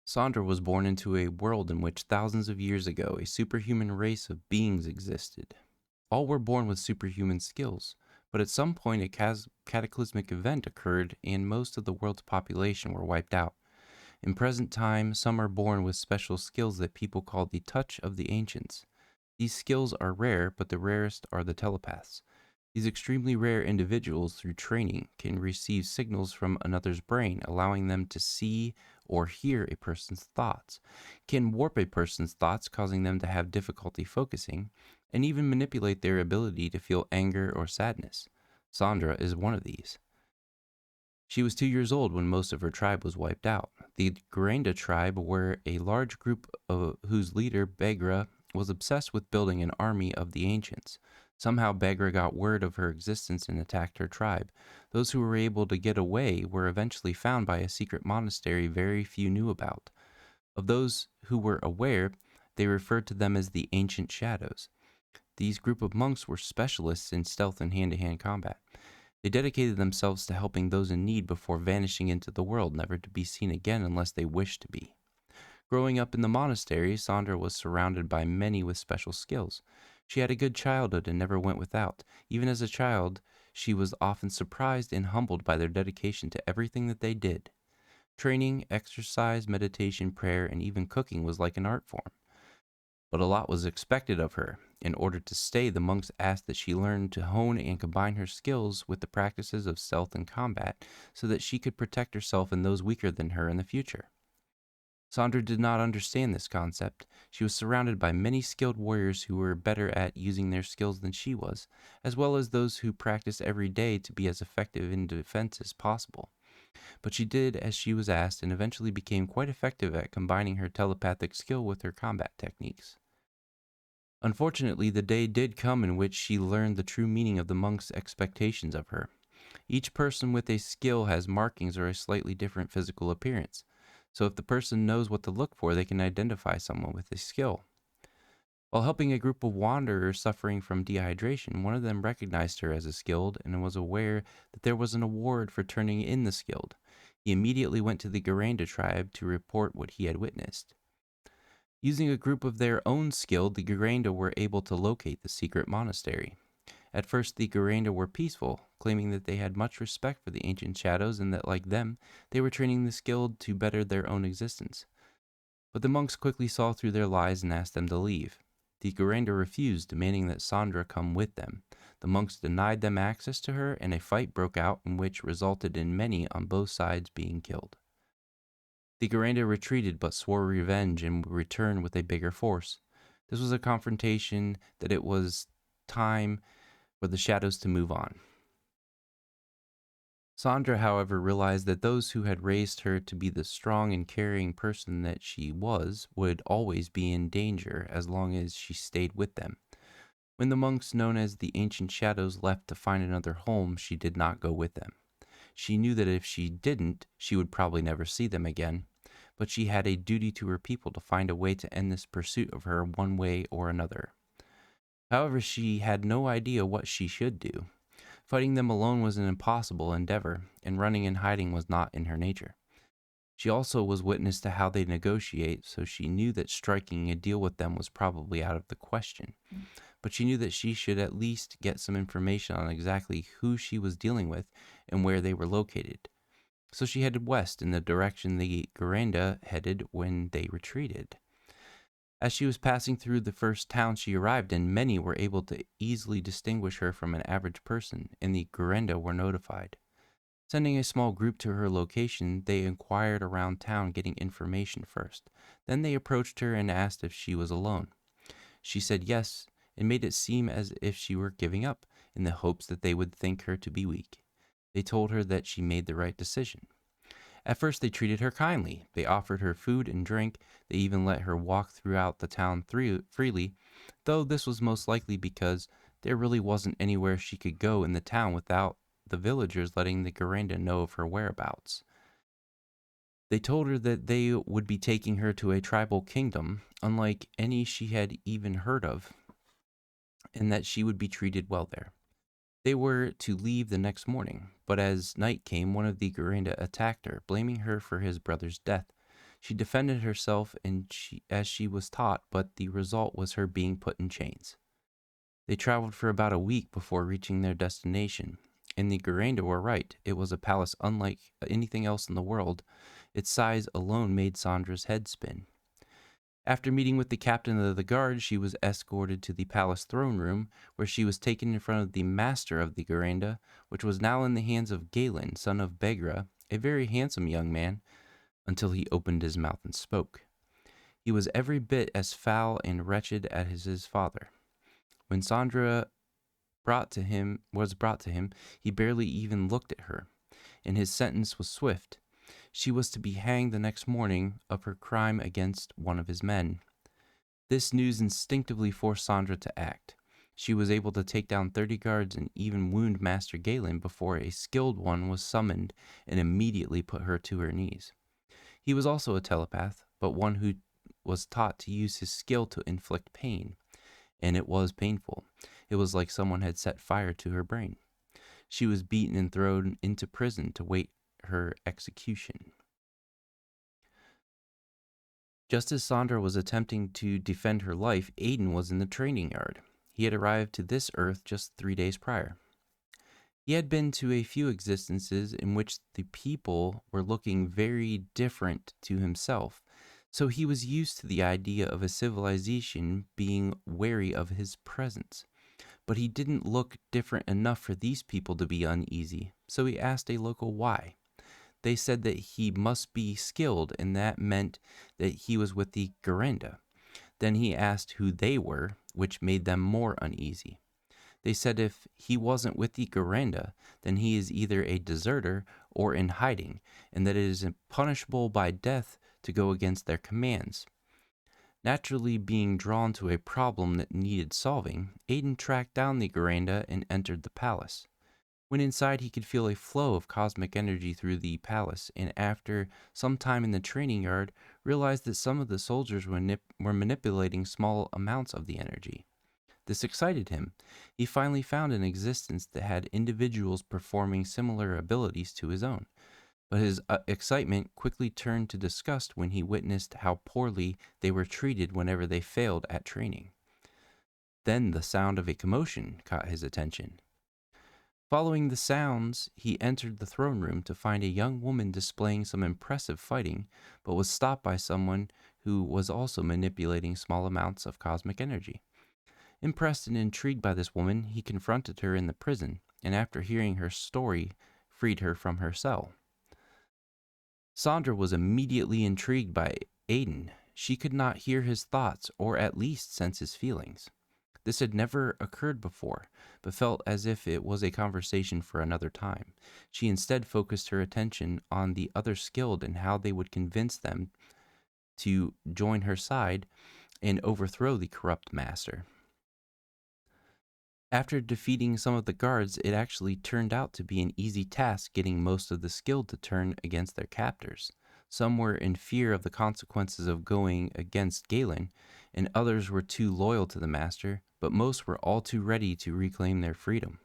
Saundra was born into a world in which thousands of years ago a superhuman race of beings existed. All were born with superhuman skills, but at some point a cataclysmic event occurred and most of the world's population were wiped out. In present time, some are born with special skills that people call the touch of the ancients. These skills are rare, but the rarest are the telepaths. These extremely rare individuals, through training, can receive signals from another's brain, allowing them to see or hear a person's thoughts, can warp a person's thoughts, causing them to have difficulty focusing, and even manipulate their ability to feel anger or sadness. Saundra is one of these. She was 2 years old when most of her tribe was wiped out. The Garanda tribe were a large group whose leader, Bagra, was obsessed with building an army of the ancients. Somehow Bagra got word of her existence and attacked her tribe. Those who were able to get away were eventually found by a secret monastery very few knew about. Of those who were aware, they referred to them as the Ancient Shadows. These group of monks were specialists in stealth and hand-to-hand combat. They dedicated themselves to helping those in need before vanishing into the world, never to be seen again unless they wished to be. Growing up in the monastery, Saundra was surrounded by many with special skills. She had a good childhood and never went without. Even as a child, she was often surprised and humbled by their dedication to everything that they did. Training, exercise, meditation, prayer, and even cooking was like an art form. But a lot was expected of her. In order to stay, the monks asked that she learn to hone and combine her skills with the practices of stealth and combat so that she could protect herself and those weaker than her in the future. Saundra did not understand this concept. She was surrounded by many skilled warriors who were better at using their skills than she was, as well as those who practiced every day to be as effective in defense as possible. But she did as she was asked and eventually became quite effective at combining her telepathic skill with her combat techniques. Unfortunately, the day did come in which she learned the true meaning of the monks' expectations of her. Each person with a skill has markings or a slightly different physical appearance. So if the person knows what to look for, they can identify someone with a skill. While helping a group of wanderers suffering from dehydration, one of them recognized her as a skilled and was aware that there was an award for turning in the skilled. He immediately went to the Garanda tribe to report what he had witnessed. Using a group of their own skilled, the Garanda were able to locate the secret monastery. At first, the Garanda were peaceful, claiming that they had much respect for the ancient shadows and that, like them, they were training the skilled to better their own existence. But the monks quickly saw through their lies and asked them to leave. The Garanda refused, demanding that Saundra come with them. The monks denied them access to her, and a fight broke out in which resulted in many on both sides being killed. The Garanda retreated but swore revenge and would return with a bigger force. This was a confrontation that it was time for the shadows to move on. Saundra, however, realized that those who had raised her to be the strong and caring person that she was would always be in danger as long as she stayed with them. When the monks known as the Ancient Shadows left to find another home, she did not go with them. She knew that if she didn't, she would probably never see them again, but she had a duty to her people to find a way to end this pursuit of her one way or another. However, she had no idea what she should do. Fighting them alone was an impossible endeavor, and running and hiding was not in her nature. She also was witness to how they negotiate, so she knew that striking a deal with them was probably out of the question. But she knew that she should at least get some information on exactly who she was dealing with and where they were located. So she headed west in the direction the Garanda headed when they retreated. As she was passing through the first town she arrived in, many were able to easily distinguish her from an average person, and the Garanda were notified. Sending a small group to her location, they inquired around town getting information first. Then they approached her and asked if she was alone. She said yes, and made it seem as if she were giving up, in the hopes that they would think her to be weak. They told her that she made the right decision. At first they treated her kindly. They offered her food and drink. They even let her walk throughout the town freely, though this was most likely because there really wasn't anywhere she could go in the town without the villagers letting the Garanda know of her whereabouts. They told her that they would be taking her to a tribal kingdom, unlike any she had even heard of, and that she would be treated well there. They were to leave the next morning, but as night came, one of the Garanda attacked her, blaming her for his brother's death. She defended herself as she was taught, but the result was her being put in chains. They traveled for about a week before reaching their destination. And the Garanda were right. It was a palace unlike anything else in the world. Its size alone made Saundra's head spin. After meeting with the captain of the guard, she was escorted to the palace throne room, where she was taken in front of the master of the Garanda, which was now in the hands of Galen, son of Begra, a very handsome young man, until he opened his mouth and spoke. He was every bit as foul and wretched as his father. When Saundra was brought to him, he barely even looked at her, and his sentence was swift. She was to be hanged the next morning of her crime against one of his men. This news instinctively forced Saundra to act. She was able to take down 30 guards and even wound Master Galen before a skilled one was summoned and immediately put her to her knees. He was also a telepath, but one who was taught to use his skill to inflict pain. And it was painful. It was like someone had set fire to her brain. She was beaten and thrown into prison to wait her execution. Just as Saundra was attempting to defend her life, Aiden was in the training yard. He had arrived to this earth just 3 days prior. He had been to a few existences in which the people were looking very different to himself, so he was used to the idea of a civilization being wary of his presence. But he didn't look different enough for these people to be uneasy, so he asked a local why. They said that he must be skilled, and that meant that he was with the Garanda. Then he asked who they were, which made them more uneasy. They said if he wasn't with the Garanda, then he is either a deserter or in hiding, and that it is punishable by death to go against their commands. Naturally being drawn to a problem that needed solving, Aiden tracked down the Garanda and entered the palace. When inside, he could feel a flow of cosmic energy through the palace, and after some time in the training yard, realized that some of the soldiers were manipulating small amounts of the energy. This excited him. He finally found an existence that had individuals performing similar abilities to his own. But his excitement quickly turned to disgust when he witnessed how poorly they were treated whenever they failed at training. Then the sound of a commotion caught his attention. Following the sounds, he entered the throne room to find a young woman displaying some impressive fighting, but was stopped by someone who was also manipulating small amounts of cosmic energy. Impressed and intrigued by this woman, he confronted her in the prison, and after hearing her story, freed her from her cell. Saundra was immediately intrigued by Aiden. She could not hear his thoughts, or at least sense his feelings. This had never occurred before, but felt as if it was a conversation for another time. She instead focused her attention on the other skilled and how they would convince them to join her side and overthrow the corrupt master. After defeating some of the guards, it actually turned out to be an easy task getting most of the skilled to turn against their captors. Some were in fear of the consequences of going against Galen, and others were too loyal to the master, but most were all too ready to reclaim their freedom.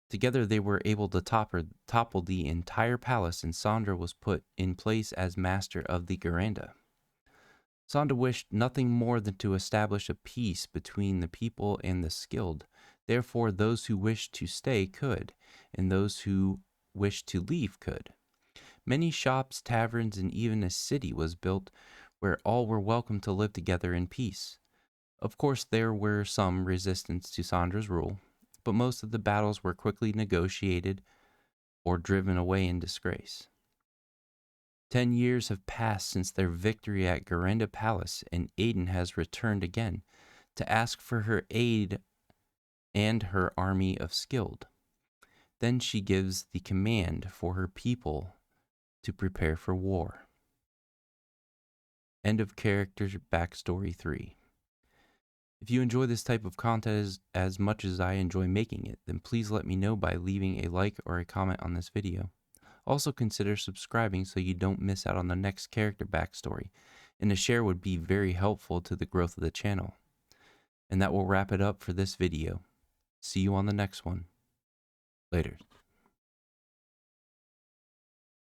Together they were able to topple the entire palace, and Saundra was put in place as master of the Garanda. Saundra wished nothing more than to establish a peace between the people and the skilled. Therefore, those who wished to stay could, and those who wished to leave could. Many shops, taverns, and even a city was built where all were welcome to live together in peace. Of course, there were some resistance to Saundra's rule, but most of the battles were quickly negotiated or driven away in disgrace. 10 years have passed since their victory at Garanda Palace, and Aiden has returned again to ask for her aid and her army of skilled. Then she gives the command for her people to prepare for war. End of character backstory 3. If you enjoy this type of content as much as I enjoy making it, then please let me know by leaving a like or a comment on this video. Also consider subscribing so you don't miss out on the next character backstory, and a share would be very helpful to the growth of the channel. And that will wrap it up for this video. See you on the next one. Later.